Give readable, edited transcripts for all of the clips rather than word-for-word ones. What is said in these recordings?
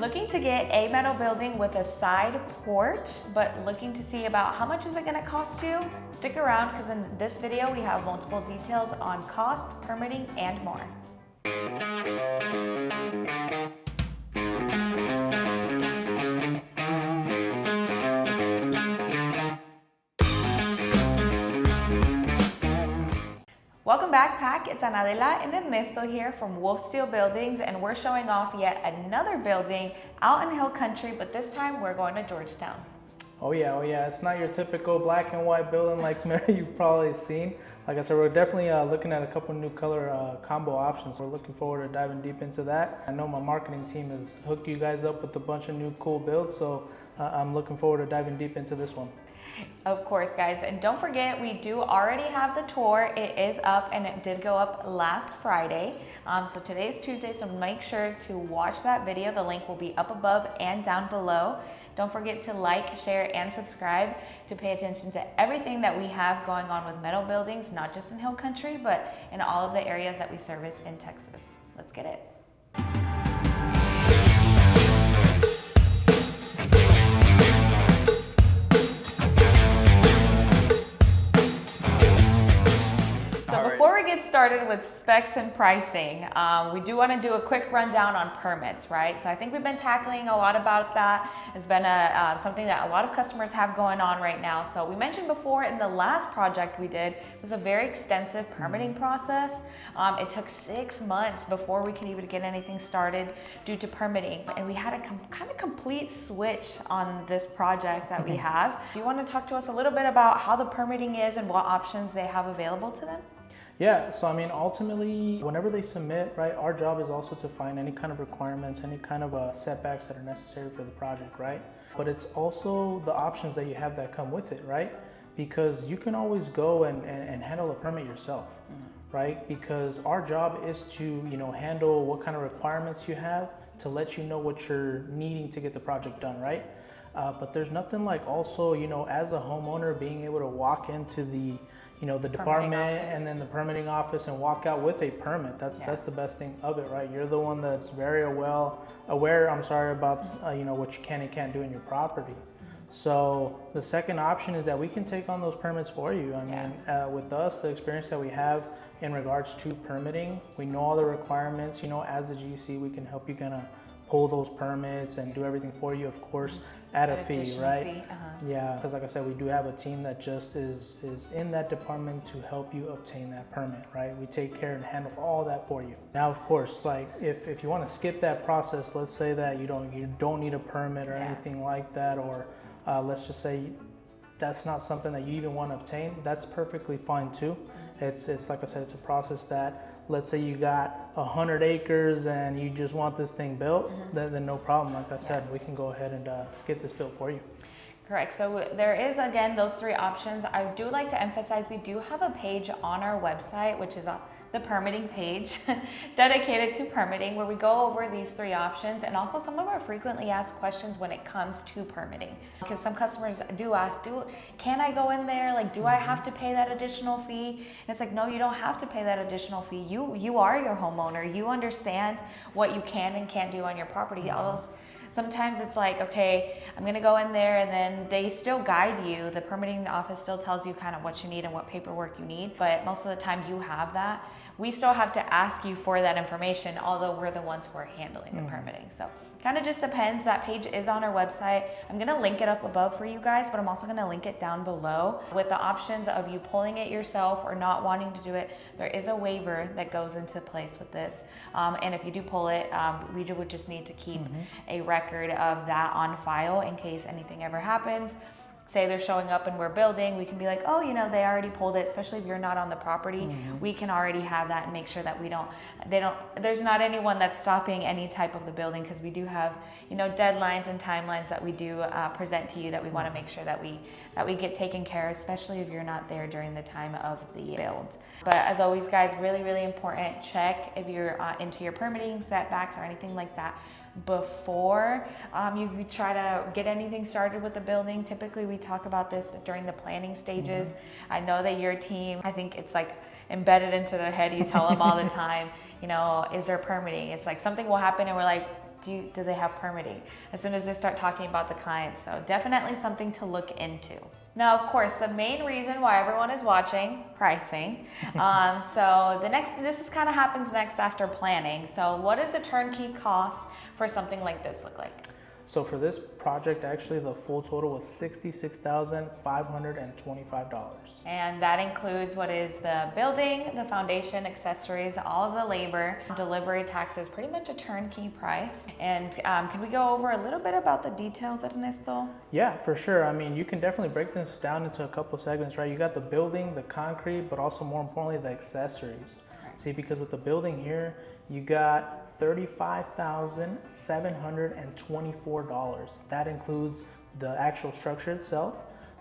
Looking to get a metal building with a side porch, but looking to see about how much is it gonna cost you? Stick around because in this video we have multiple details on cost, permitting, and more. Welcome back, Pack. It's Anadela and Ernie here from WolfSteel Buildings, and we're showing off yet another building out in Hill Country, but this time we're going to Georgetown. Oh yeah. It's not your typical black and white building like many you've probably seen. Like I said, we're definitely looking at a couple new color combo options. We're looking forward to diving deep into that. I know my marketing team has hooked you guys up with a bunch of new cool builds, so I'm looking forward to diving deep into this one. Of course, guys, and don't forget, we do already have the tour. It is up and it did go up last Friday. So today's Tuesday, so make sure to watch that video. The link will be up above and down below. Don't forget to like, share, and subscribe to pay attention to everything that we have going on with metal buildings, not just in Hill Country, but in all of the areas that we service in Texas. Let's get it. Started with specs and pricing. We do want to do a quick rundown on permits, right? So I think we've been tackling a lot about that. It's been something that a lot of customers have going on right now. So we mentioned before in the last project we did, it was a very extensive permitting process. It took 6 months before we could even get anything started due to permitting. And we had a kind of complete switch on this project that we have. Do you want to talk to us a little bit about how the permitting is and what options they have available to them? Yeah, so I mean, ultimately, whenever they submit, right, our job is also to find any kind of requirements, any kind of setbacks that are necessary for the project, right? But it's also the options that you have that come with it, right? Because you can always go and handle a permit yourself, right? Because our job is to, handle what kind of requirements you have to let you know what you're needing to get the project done, right? But there's nothing like also, as a homeowner, being able to walk into the the department and then the permitting office and walk out with a permit. That's the best thing of it, right? You're the one that's very aware about what you can and can't do in your property. So the second option is that we can take on those permits for you. I mean, with us, the experience that we have in regards to permitting, we know all the requirements. As a GC, we can help you kind of pull those permits and do everything for you, of course, at a fee, right? Yeah, because like I said, we do have a team that just is in that department to help you obtain that permit, right? We take care and handle all that for you. Now, of course, like if you want to skip that process, let's say that you don't need a permit or anything like that, or let's just say that's not something that you even want to obtain, that's perfectly fine too. It's like I said, it's a process that, let's say you got 100 acres and you just want this thing built, then no problem. Like I said, we can go ahead and get this built for you. Correct. So there is, again, those three options. I do like to emphasize we do have a page on our website, which is the permitting page dedicated to permitting, where we go over these three options and also some of our frequently asked questions when it comes to permitting. Because some customers do ask, can I go in there? Like, do I have to pay that additional fee? And it's like, no, you don't have to pay that additional fee. You are your homeowner. You understand what you can and can't do on your property. Sometimes it's like, okay, I'm gonna go in there, and then they still guide you. The permitting office still tells you kind of what you need and what paperwork you need, but most of the time you have that. We still have to ask you for that information, although we're the ones who are handling the permitting. So kind of just depends. That page is on our website. I'm gonna link it up above for you guys, but I'm also gonna link it down below with the options of you pulling it yourself or not wanting to do it. There is a waiver that goes into place with this. And if you do pull it, we would just need to keep a record of that on file in case anything ever happens. Say they're showing up and we're building, we can be like, oh, they already pulled it, especially if you're not on the property. We can already have that and make sure that there's not anyone that's stopping any type of the building, because we do have, deadlines and timelines that we do present to you that we want to make sure that we get taken care of, especially if you're not there during the time of the build. But as always, guys, really, really important, check if you're into your permitting setbacks or anything like that before you try to get anything started with the building. Typically we talk about this during the planning stages. I know that your team, I think it's like embedded into their head, you tell them all the time, is there permitting? It's like something will happen and we're like, do they have permitting as soon as they start talking about the clients. So definitely something to look into. Now, of course, the main reason why everyone is watching, pricing. So this is kind of happens next after planning. So what does the turnkey cost for something like this look like? So for this project, actually, the full total was $66,525. And that includes what is the building, the foundation, accessories, all of the labor, delivery taxes, pretty much a turnkey price. And can we go over a little bit about the details, Ernesto? Yeah, for sure. I mean, you can definitely break this down into a couple of segments, right? You got the building, the concrete, but also more importantly, the accessories. See, because with the building here, you got $35,724. That includes the actual structure itself,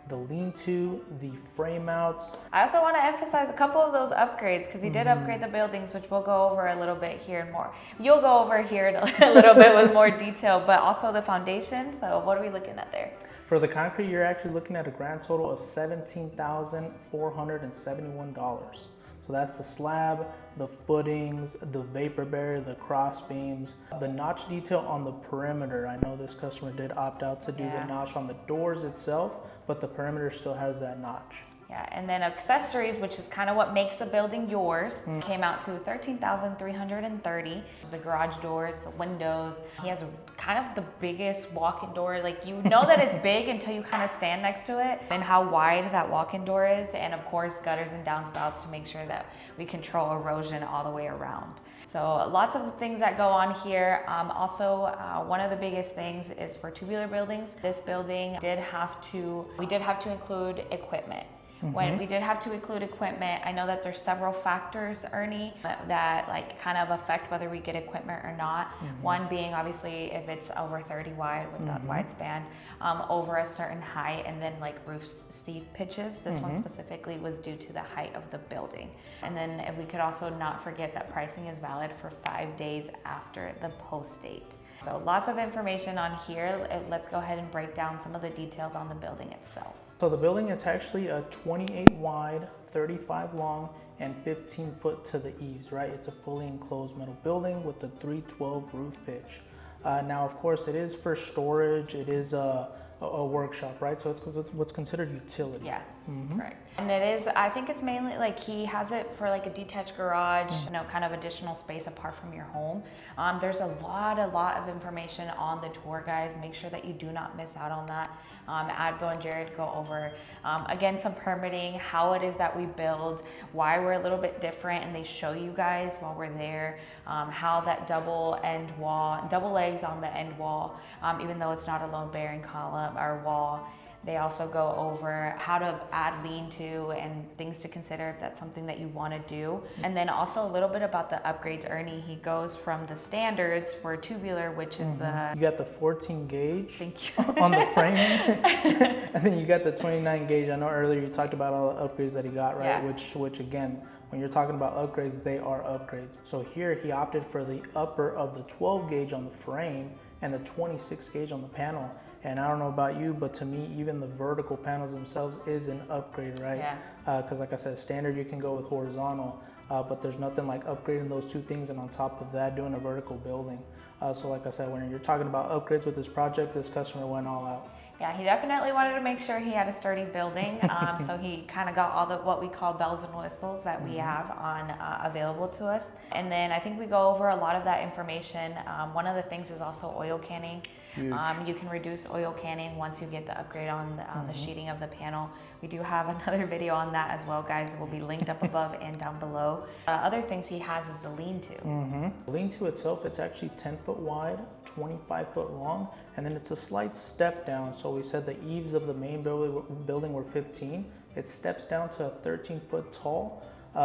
the lean-to, the frame outs. I also want to emphasize a couple of those upgrades because he did upgrade the buildings, which we'll go over a little bit here and more. You'll go over here a little bit with more detail, but also the foundation. So what are we looking at there? For the concrete, you're actually looking at a grand total of $17,471. So that's the slab, the footings, the vapor barrier, the cross beams, the notch detail on the perimeter. I know this customer did opt out to do the notch on the doors itself, but the perimeter still has that notch. Yeah, and then accessories, which is kind of what makes the building yours, came out to $13,330. The garage doors, the windows. He has kind of the biggest walk-in door. Like, you know that it's big until you kind of stand next to it, and how wide that walk-in door is. And of course, gutters and downspouts to make sure that we control erosion all the way around. So lots of things that go on here. One of the biggest things is for tubular buildings. This building we did have to include equipment. When we did have to include equipment, I know that there's several factors, Ernie, that like kind of affect whether we get equipment or not. One being obviously if it's over 30 wide with that wide span, over a certain height, and then like roof steep pitches. This one specifically was due to the height of the building. And then if we could also not forget that pricing is valid for 5 days after the post date. So lots of information on here. Let's go ahead and break down some of the details on the building itself. So the building, it's actually a 28 wide, 35 long, and 15 foot to the eaves, right? It's a fully enclosed metal building with a 312 roof pitch. Now, of course, it is for storage. It is a workshop, right? So it's what's considered utility. Yeah, correct. And it is, I think it's mainly like he has it for like a detached garage, kind of additional space apart from your home. There's a lot of information on the tour, guys. Make sure that you do not miss out on that. Adbo and Jared go over, again, some permitting, how it is that we build, why we're a little bit different, and they show you guys while we're there, how that double legs on the end wall, even though it's not a load bearing column or wall. They also go over how to add lean-to and things to consider if that's something that you want to do. And then also a little bit about the upgrades, Ernie. He goes from the standards for tubular, which is the... You got the 14 gauge Thank you. on the framing. And then you got the 29 gauge. I know earlier you talked about all the upgrades that he got, right? Yeah. Which again, when you're talking about upgrades, they are upgrades. So here he opted for the upper of the 12 gauge on the frame and the 26 gauge on the panel. And I don't know about you, but to me, even the vertical panels themselves is an upgrade, right? Yeah. Because like I said, standard, you can go with horizontal, but there's nothing like upgrading those two things and on top of that, doing a vertical building. So like I said, when you're talking about upgrades with this project, this customer went all out. Yeah, he definitely wanted to make sure he had a sturdy building, so he kind of got all the what we call bells and whistles that we have on available to us. And then I think we go over a lot of that information. One of the things is also oil canning. You can reduce oil canning once you get the upgrade on the sheeting of the panel. We do have another video on that as well, guys. It will be linked up above and down below. Other things he has is a lean-to. Lean-to itself, it's actually 10 foot wide, 25 foot long, and then it's a slight step down. So we said the eaves of the main building were 15. It steps down to a 13 foot tall,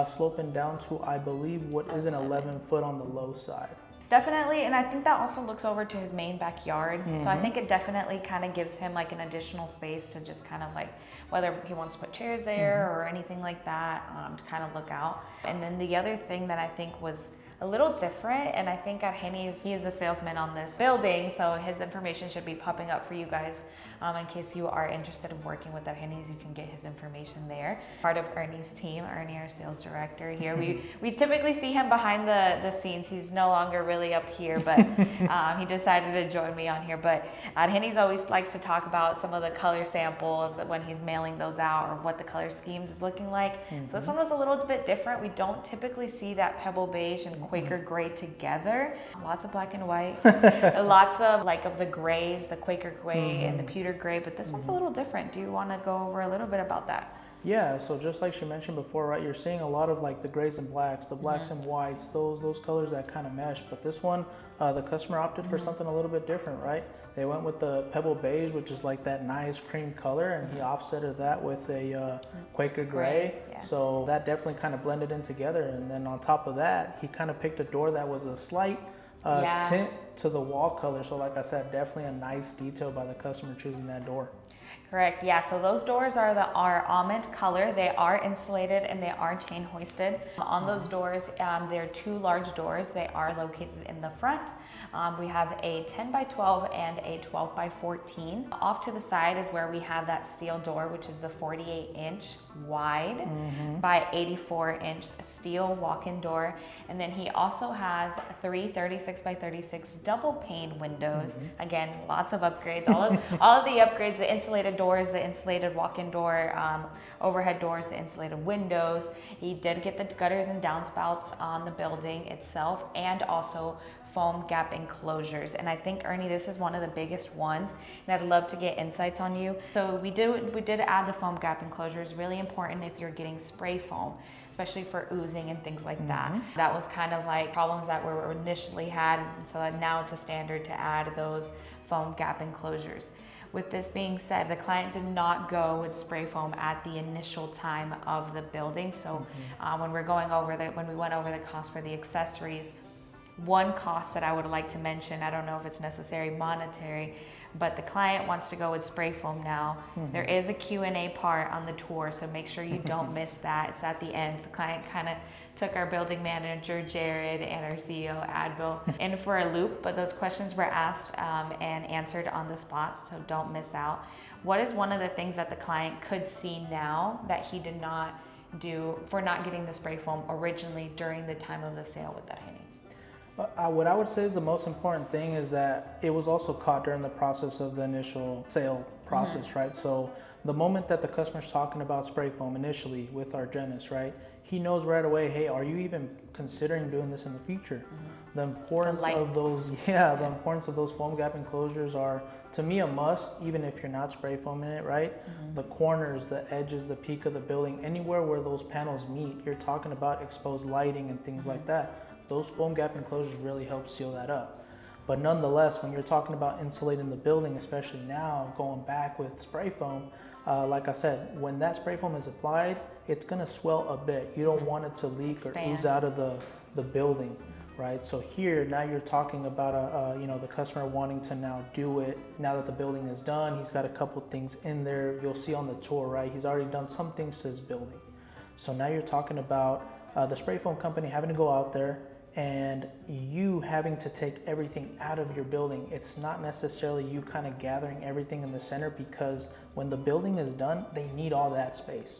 sloping down to, I believe, what is an 11 foot on the low side. Definitely, and I think that also looks over to his main backyard. So I think it definitely kind of gives him like an additional space to just kind of like, whether he wants to put chairs there or anything like that, to kind of look out. And then the other thing that I think was a little different. And I think at Henny's, he is a salesman on this building, so his information should be popping up for you guys. In case you are interested in working with at Henny's, you can get his information there. Part of Ernie's team, Ernie, our sales director here. We typically see him behind the scenes. He's no longer really up here, but he decided to join me on here. But at Henny's always likes to talk about some of the color samples when he's mailing those out, or what the color schemes is looking like. So this one was a little bit different. We don't typically see that pebble beige and Quaker gray together. Lots of black and white, lots of the grays, the Quaker gray and the pewter gray, but this one's a little different. Do you want to go over a little bit about that? Yeah, so just like she mentioned before, right, you're seeing a lot of like the grays and blacks, the blacks and whites, those colors that kind of mesh. But this one, the customer opted for something a little bit different, right? They went with the pebble beige, which is like that nice cream color, and he offsetted that with a Quaker gray. Yeah. So that definitely kind of blended in together. And then on top of that, he kind of picked a door that was a slight tint to the wall color. So like I said, definitely a nice detail by the customer choosing that door. Correct. Yeah. So those doors are almond color. They are insulated and they are chain hoisted. On those doors, there are two large doors. They are located in the front. We have a 10 by 12 and a 12 by 14. Off to the side is where we have that steel door, which is the 48-inch wide by 84-inch steel walk-in door. And then he also has 3 36 by 36 double pane windows. Again, lots of upgrades. All of the upgrades: the insulated doors, the insulated walk-in door, overhead doors, the insulated windows. He did get the gutters and downspouts on the building itself, and also foam gap enclosures. And I think, Ernie, this is one of the biggest ones, and I'd love to get insights on you. So we did add the foam gap enclosures. Really important if you're getting spray foam, especially for oozing and things like that. That was kind of like problems that were initially had, and so now it's a standard to add those foam gap enclosures. With this being said, the client did not go with spray foam at the initial time of the building. So when we went over the cost for the accessories, one cost that I would like to mention, I don't know if it's necessary monetary, but the client wants to go with spray foam now. There is a Q&A part on the tour, so make sure you don't miss that. It's at the end. The client kind of took our building manager, Jared, and our CEO, Advil, in for a loop, but those questions were asked and answered on the spot, so don't miss out. What is one of the things that the client could see now that he did not do for not getting the spray foam originally during the time of the sale with that Henny's? What I would say is the most important thing is that it was also caught during the process of the initial sale process, right? So the moment that the customer's talking about spray foam initially with our dentist, right, he knows right away, hey, are you even considering doing this in the future? The importance of those, the importance of those foam gap enclosures are, to me, a must, even if you're not spray foaming it, right? The corners, the edges, the peak of the building, anywhere where those panels meet, you're talking about exposed lighting and things like that. Those foam gap enclosures really help seal that up. But nonetheless, when you're talking about insulating the building, especially now going back with spray foam, like I said, when that spray foam is applied, it's gonna swell a bit. You don't want it to leak or ooze out of the building, right? So here, now you're talking about the customer wanting to now do it. Now that the building is done, he's got a couple things in there. You'll see on the tour, right? He's already done some things to his building. So now you're talking about the spray foam company having to go out there and you having to take everything out of your building. It's not necessarily you kind of gathering everything in the center, because when the building is done, they need all that space.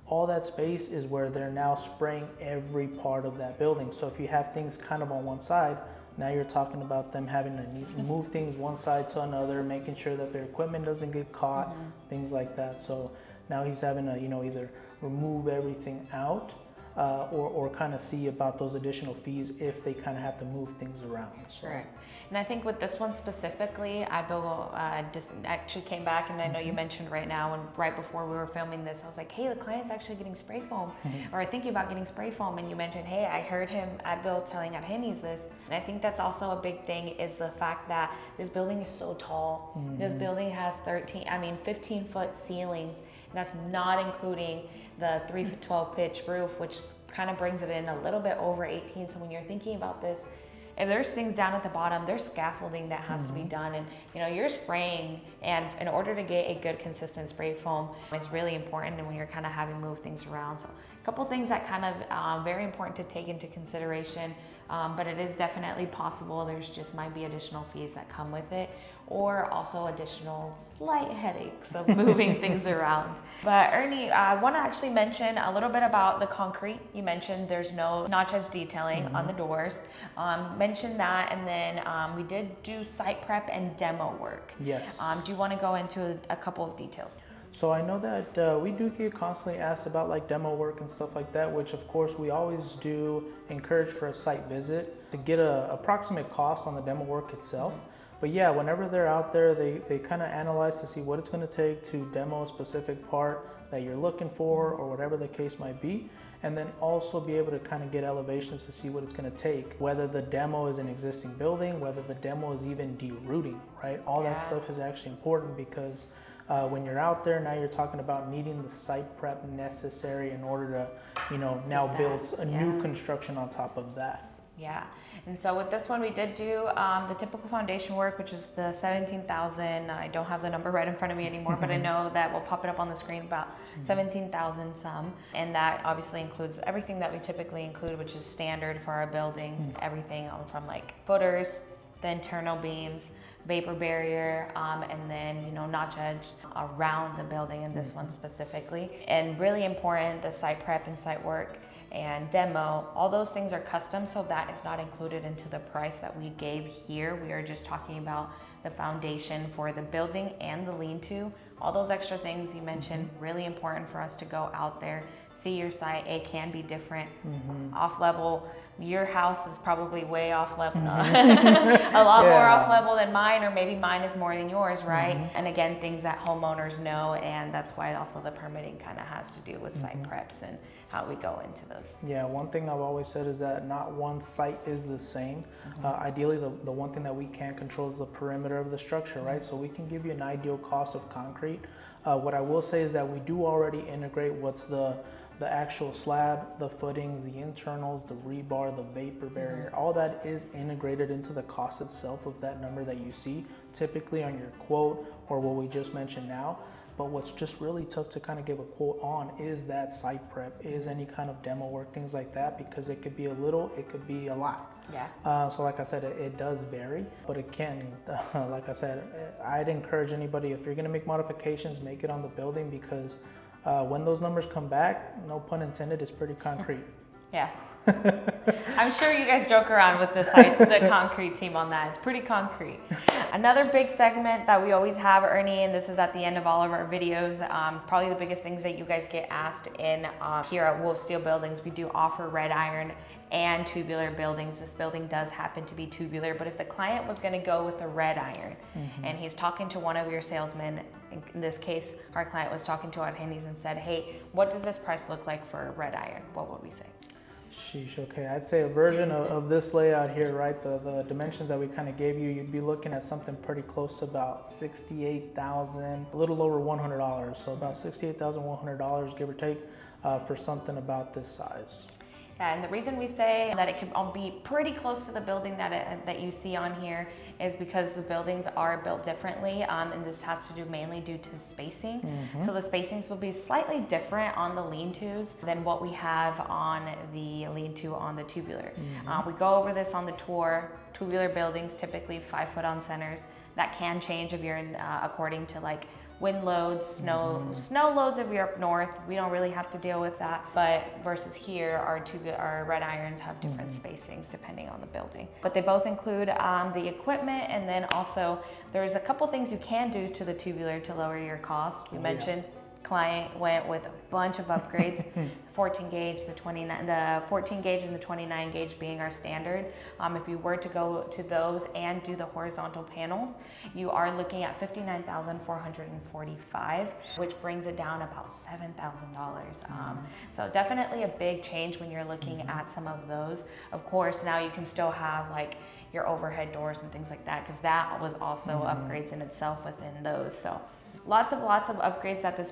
All that space is where they're now spraying every part of that building. So if you have things kind of on one side, now you're talking about them having to move things one side to another, making sure that their equipment doesn't get caught, things like that. So now he's having to, either remove everything out or kind of see about those additional fees if they kind of have to move things around. So. Correct. And I think with this one specifically, Advil just actually came back, and I know you mentioned right now, and right before we were filming this, I was like, hey, the client's actually getting spray foam, or thinking about getting spray foam, and you mentioned, hey, I heard him, Advil, telling at Henny's this. And I think that's also a big thing, is the fact that this building is so tall. This building has 15-foot ceilings. That's not including the 312 pitch roof, which kind of brings it in a little bit over 18. So when you're thinking about this, if there's things down at the bottom, there's scaffolding that has to be done. And you're spraying, and in order to get a good consistent spray foam, it's really important. And when you're kind of having to move things around. So a couple things that kind of very important to take into consideration but it is definitely possible. There's just might be additional fees that come with it, or also additional slight headaches of moving things around. But Ernie, I want to actually mention a little bit about the concrete. You mentioned there's no notch edge detailing on the doors. Mention that, and then we did do site prep and demo work. Yes. Do you want to go into a couple of details? So I know that we do get constantly asked about like demo work and stuff like that, which of course we always do encourage for a site visit to get a approximate cost on the demo work itself. But yeah, whenever they're out there, they kind of analyze to see what it's going to take to demo a specific part that you're looking for, or whatever the case might be. And then also be able to kind of get elevations to see what it's going to take, whether the demo is an existing building, whether the demo is even derooting, right? All that stuff is actually important, because when you're out there, now you're talking about needing the site prep necessary in order to, now build a new construction on top of that. Yeah, and so with this one, we did do the typical foundation work, which is the 17,000. I don't have the number right in front of me anymore, but I know that we'll pop it up on the screen, about 17,000 some. And that obviously includes everything that we typically include, which is standard for our buildings, everything from like footers, the internal beams, vapor barrier, and then notch edge around the building in this one specifically. And really important, the site prep and site work and demo, all those things are custom, so that is not included into the price that we gave here. We are just talking about the foundation for the building and the lean-to. All those extra things you mentioned, really important for us to go out there, see your site. It can be different, off level. Your house is probably way off level, a lot more off level than mine, or maybe mine is more than yours, right? And again, things that homeowners know, and that's why also the permitting kind of has to do with site preps and how we go into those. Yeah, one thing I've always said is that not one site is the same. Ideally, the one thing that we can control is the perimeter of the structure, right? So we can give you an ideal cost of concrete. What I will say is that we do already integrate what's the actual slab, the footings, the internals, the rebar, the vapor barrier, all that is integrated into the cost itself of that number that you see typically on your quote, or what we just mentioned now. But what's just really tough to kind of give a quote on is that site prep, is any kind of demo work, things like that, because it could be a little, it could be a lot. Yeah. So like I said, it does vary, but it can, like I said, I'd encourage anybody, if you're gonna make modifications, make it on the building, because when those numbers come back, no pun intended, it's pretty concrete. Yeah. I'm sure you guys joke around with the concrete team on that. It's pretty concrete. Another big segment that we always have, Ernie, and this is at the end of all of our videos, probably the biggest things that you guys get asked in here at WolfSteel Buildings, we do offer red iron and tubular buildings. This building does happen to be tubular, but if the client was going to go with a red iron and he's talking to one of your salesmen, in this case, our client was talking to our handies and said, hey, what does this price look like for a red iron? What would we say? Sheesh, okay, I'd say a version of this layout here, right? The dimensions that we kind of gave you, you'd be looking at something pretty close to about $68,000, a little over $100. So about $68,100, give or take, for something about this size. Yeah, and the reason we say that it can all be pretty close to the building that you see on here is because the buildings are built differently, and this has to do mainly due to spacing. So the spacings will be slightly different on the lean-tos than what we have on the lean-to on the tubular. We go over this on the tour. Tubular buildings typically 5 foot on centers. That can change if you're in, according to like wind loads, snow loads if you're up north. We don't really have to deal with that. But versus here, our red irons have different spacings depending on the building. But they both include the equipment, and then also there's a couple things you can do to the tubular to lower your cost. We mentioned client went with a bunch of upgrades, 14 gauge, the 14 gauge and the 29 gauge being our standard. If you were to go to those and do the horizontal panels, you are looking at $59,445, which brings it down about $7,000. So definitely a big change when you're looking at some of those. Of course, now you can still have like your overhead doors and things like that, because that was also upgrades in itself within those. So lots of upgrades that the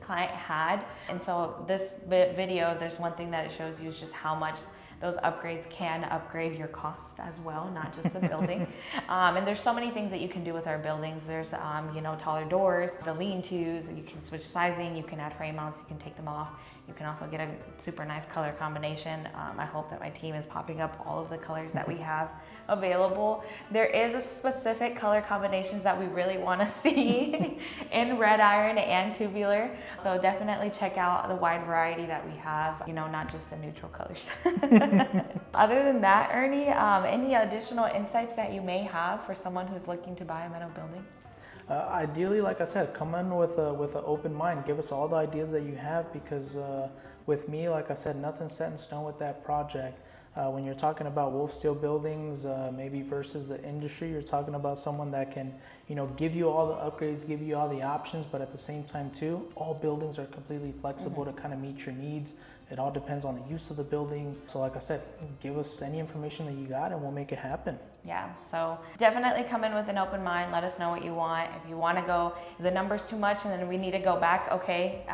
client had. And so this video, there's one thing that it shows you is just how much those upgrades can upgrade your cost as well, not just the building. And there's so many things that you can do with our buildings. There's taller doors, the lean-tos, you can switch sizing, you can add frame mounts, you can take them off, You can also get a super nice color combination. I hope that my team is popping up all of the colors that we have available. There is a specific color combinations that we really want to see in red iron and tubular. So definitely check out the wide variety that we have, you know, not just the neutral colors. Other than that, Ernie, any additional insights that you may have for someone who's looking to buy a metal building? Ideally, like I said, come in with an open mind. Give us all the ideas that you have, because with me, like I said, nothing's set in stone with that project. When you're talking about WolfSteel Buildings, maybe versus the industry, you're talking about someone that can, you know, give you all the upgrades, give you all the options, but at the same time too, all buildings are completely flexible to kind of meet your needs. It all depends on the use of the building. So like I said, give us any information that you got and we'll make it happen. Yeah, so definitely come in with an open mind. Let us know what you want. If you want to go, if the number's too much and then we need to go back, okay.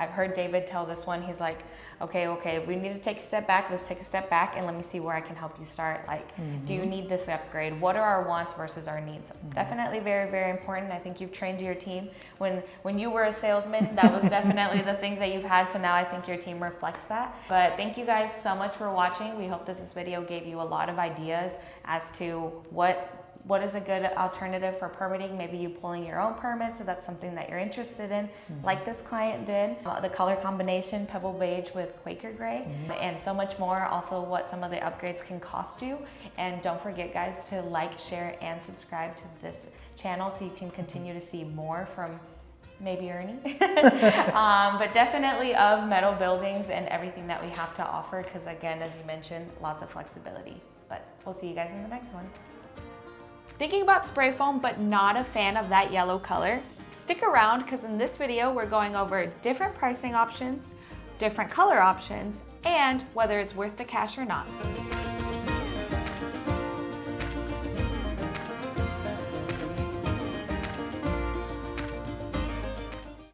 I've heard David tell this one, he's like, okay, if we need to take a step back, let's take a step back and let me see where I can help you start. Like, do you need this upgrade? What are our wants versus our needs? Definitely very, very important. I think you've trained your team. When you were a salesman, that was definitely the things that you've had. So now I think your team reflects that. But thank you guys so much for watching. We hope this video gave you a lot of ideas as to what is a good alternative for permitting. Maybe you pulling your own permit, so that's something that you're interested in, like this client did. The color combination, pebble beige with Quaker gray, and so much more. Also what some of the upgrades can cost you. And don't forget, guys, to like, share, and subscribe to this channel so you can continue to see more from maybe Ernie, but definitely of metal buildings and everything that we have to offer, because again, as you mentioned, lots of flexibility. But we'll see you guys in the next one. Thinking about spray foam but not a fan of that yellow color? Stick around, because in this video we're going over different pricing options, different color options, and whether it's worth the cash or not.